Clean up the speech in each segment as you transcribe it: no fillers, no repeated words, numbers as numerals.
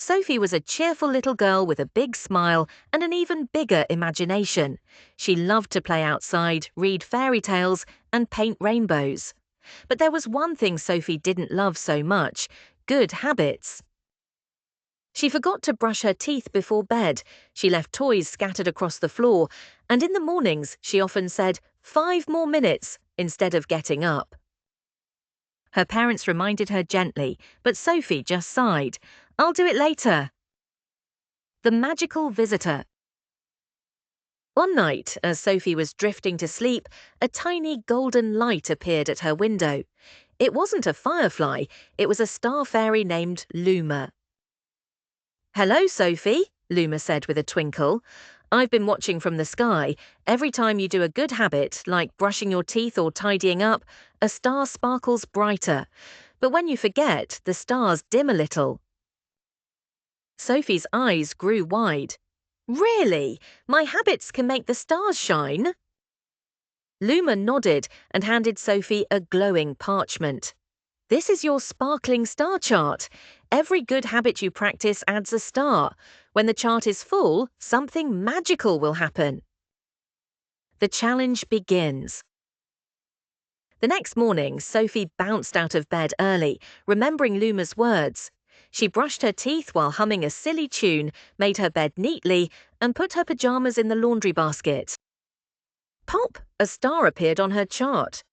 Sophie was a cheerful little girl with a big smile and an even bigger imagination. She loved to play outside, read fairy tales, and paint rainbows. But there was one thing Sophie didn't love so much: good habits. She forgot to brush her teeth before bed, she left toys scattered across the floor, and in the mornings she often said, "5 more minutes," instead of getting up. Her parents reminded her gently, but Sophie just sighed. "I'll do it later." The magical visitor. One night, as Sophie was drifting to sleep, a tiny golden light appeared at her window. It wasn't a firefly, it was a star fairy named Luma. "Hello, Sophie," Luma said with a twinkle. "I've been watching from the sky. Every time you do a good habit, like brushing your teeth or tidying up, a star sparkles brighter. But when you forget, the stars dim a little." Sophie's eyes grew wide. "Really? My habits can make the stars shine?" Luma nodded and handed Sophie a glowing parchment. "This is your sparkling star chart. Every good habit you practice adds a star. When the chart is full, something magical will happen." The challenge begins. The next morning, Sophie bounced out of bed early, remembering Luma's words. She brushed her teeth while humming a silly tune, made her bed neatly, and put her pajamas in the laundry basket. Pop! A star appeared on her chart.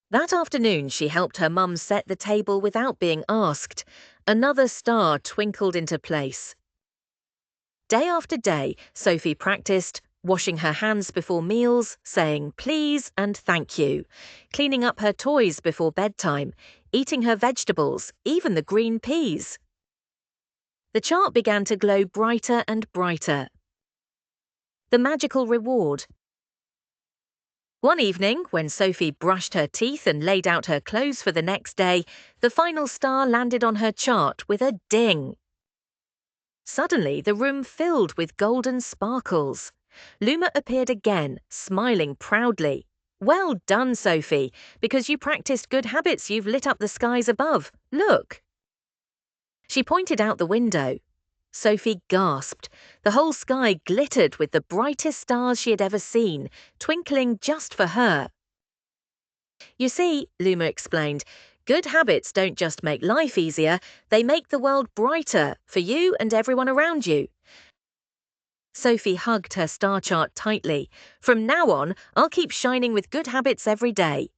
That afternoon, she helped her mum set the table without being asked. Another star twinkled into place. Day after day, Sophie practiced washing her hands before meals, saying please and thank you, cleaning up her toys before bedtime, eating her vegetables, even the green peas. The chart began to glow brighter and brighter. The magical reward. One evening, when Sophie brushed her teeth and laid out her clothes for the next day, the final star landed on her chart with a ding. Suddenly, the room filled with golden sparkles. Luma appeared again, smiling proudly. "Well done, Sophie. Because you practiced good habits, you've lit up the skies above. Look." She pointed out the window. Sophie gasped. The whole sky glittered with the brightest stars she had ever seen, twinkling just for her. "You see," Luma explained, "good habits don't just make life easier, they make the world brighter for you and everyone around you." Sophie hugged her star chart tightly. "From now on, I'll keep shining with good habits every day."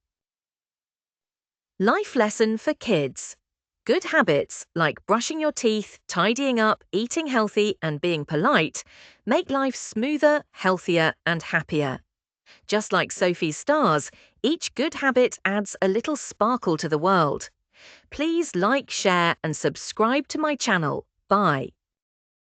Life lesson for kids. Good habits, like brushing your teeth, tidying up, eating healthy, and being polite, make life smoother, healthier, and happier. Just like Sophie's stars, each good habit adds a little sparkle to the world. Please like, share, and subscribe to my channel. Bye.